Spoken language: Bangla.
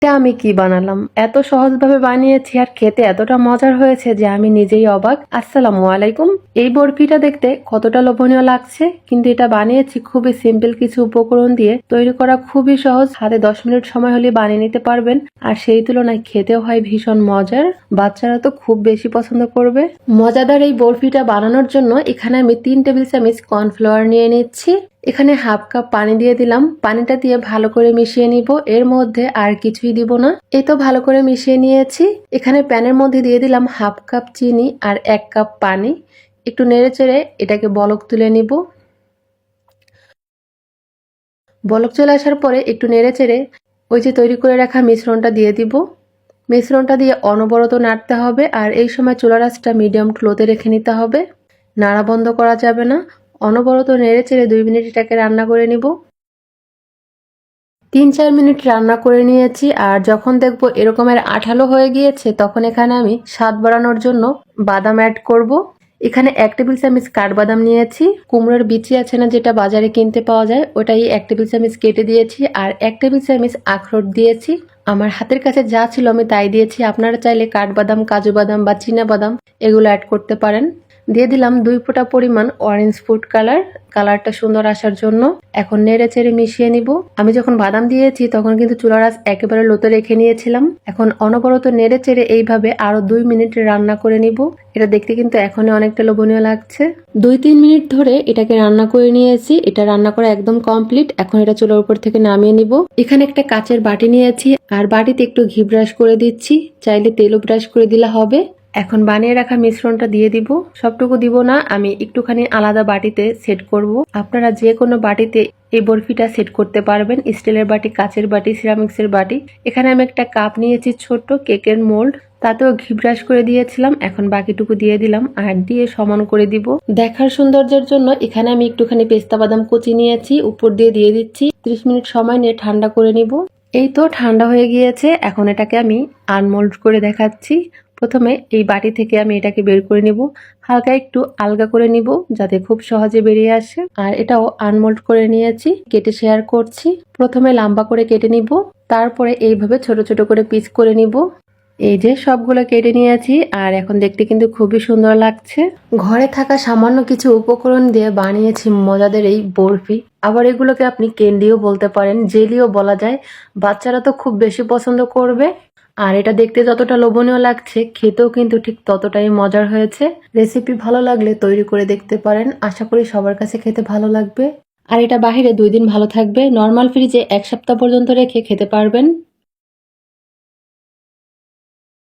এটা আমি কি বানালাম! এত সহজভাবে বানিয়েছি আর খেতে এতটা মজার হয়েছে যে আমি নিজেই অবাক। আসসালামু আলাইকুম। এই বরফিটা দেখতে কতটা লোভনীয় লাগছে, কিন্তু এটা বানিয়েছি খুবই সিম্পল কিছু উপকরণ দিয়ে। তৈরি করা খুবই সহজ, হাতে 10 মিনিট সময় হলে বানিয়ে নিতে পারবেন। আর সেই তুলনায় খেতেও হয় ভীষণ মজার। বাচ্চারা তো খুব বেশি পছন্দ করবে। মজাদার এই বরফিটা বানানোর জন্য এখানে আমি 3 টেবিল চামচ কর্নফ্লাওয়ার নিয়ে নিচ্ছি। এখানে হাফ কাপ পানি দিয়ে দিলাম। পানিটা দিয়ে ভালো করে মিশিয়ে নিব, এর মধ্যে আর কিছুই দিব না। এই তো ভালো করে মিশিয়ে নিয়েছি। এখানে প্যানের মধ্যে দিয়ে দিলাম হাফ কাপ চিনি আর 1 কাপ পানি। একটু নেড়ে চেড়ে এটাকে বলক তুলে নিব। বলক চলে আসার পরে একটু নেড়ে চেড়ে ওই যে তৈরি করে রাখা মিশ্রণটা দিয়ে দিব। মিশ্রণটা দিয়ে অনবরত নাড়তে হবে, আর এই সময় চুলার আঁচটা মিডিয়াম টু লোতে রেখে নিতে হবে। নাড়া বন্ধ করা যাবে না। অনবরত নেড়ে চেড়ে 2 মিনিট এটাকে রান্না করে নিব। 3-4 মিনিট রান্না করে নিয়েছি, আর যখন দেখবো এরকমের আঠালো হয়ে গিয়েছে তখন এখানে আমি স্বাদ বাড়ানোর জন্য বাদাম অ্যাড করব। এখানে 1 টেবিল চামচ কাঠবাদাম নিয়েছি। কুমড়োর বিচি আছে না, যেটা বাজারে কিনতে পাওয়া যায়, ওটাই 1 টেবিল চামচ কেটে দিয়েছি। আর 1 টেবিল চামচ আখরোট দিয়েছি। আমার হাতের কাছে যা ছিল আমি তাই দিয়েছি। আপনারা চাইলে কাঠবাদাম, কাজু বাদাম বা চীনা বাদাম এগুলো অ্যাড করতে পারেন। দিয়ে দিলাম 2 ফোঁটা পরিমাণ অরেঞ্জ ফুড কালার, কালারটা সুন্দর আসার জন্য। এখন নেড়ে চেড়ে মিশিয়ে নিব। আমি যখন বাদাম দিয়েছি তখন কিন্তু চুলার আঁচ একেবারে লোতে রেখে নিয়েছিলাম। এখন অনবরত নেড়ে চেড়ে এইভাবে আরো 2 মিনিট রান্না করে নিব। এটা দেখতে কিন্তু এখনই অনেকটা লোভনীয় লাগছে। 2-3 মিনিট ধরে এটাকে রান্না করে নিয়েছি। এটা রান্না করা একদম কমপ্লিট। এখন এটা চুলার উপর থেকে নামিয়ে নিব। এখানে একটা কাচের বাটি নিয়েছি, আর বাটিতে একটু ঘি ব্রাশ করে দিচ্ছি। চাইলে তেলও ব্রাশ করে দিলে হবে। এখন বানিয়ে রাখা মিশ্রণটা দিয়ে দিব। সবটুকু দিব না, আমি একটুখানি আলাদা বাটিতে সেট করব। আপনারা যে কোনো বাটিতে এই বরফিটা সেট করতে পারবেন। স্টিলের বাটি, কাচের বাটি, সিরামিক্সের বাটি। এখানে আমি একটা কাপ নিয়েছি, ছোট্ট কেকের মোল্ড, তাতেও ঘি ব্রাশ করে দিয়েছিলাম। এখন বাকিটুকু দিয়ে দিলাম আর দিয়ে সমান করে দিব। দেখার সৌন্দর্যের জন্য এখানে আমি একটুখানি পেস্তা বাদাম কুচি নিয়েছি, উপর দিয়ে দিয়ে দিচ্ছি। 30 মিনিট সময় নিয়ে ঠান্ডা করে নিব। এই তো ঠান্ডা হয়ে গিয়েছে। এখন এটাকে আমি আনমোল্ড করে দেখাচ্ছি। প্রথমে এই বাটি থেকে আমি এটাকে বের করে নিব। হালকা একটু আলগা করে নিব যাতে খুব সহজে বেরিয়ে আসে। আর এটাও আনমোল্ড করে নিয়েছি, কেটে শেয়ার করছি। প্রথমে লম্বা করে কেটে নিব, তারপরে এইভাবে ছোট ছোট করে পিস করে নিব। এই যে সবগুলো কেটে নিয়েছি, আর এখন দেখতে কিন্তু খুবই সুন্দর লাগছে। ঘরে থাকা সামান্য কিছু উপকরণ দিয়ে বানিয়েছি মজাদের এই বরফি। আবার এগুলোকে আপনি ক্যান্ডিও বলতে পারেন, জেলিও বলা যায়। বাচ্চারা তো খুব বেশি পছন্দ করবে। আর এটা দেখতে যতটা লোভনীয় লাগছে, খেতেও কিন্তু ঠিক ততটাই মজার হয়েছে। রেসিপি ভালো লাগলে তৈরি করে দেখতে পারেন। আশা করি সবার কাছে খেতে ভালো লাগবে। আর এটা বাহিরে 2 দিন ভালো থাকবে। নর্মাল ফ্রিজে 1 সপ্তাহ পর্যন্ত রেখে খেতে পারবেন।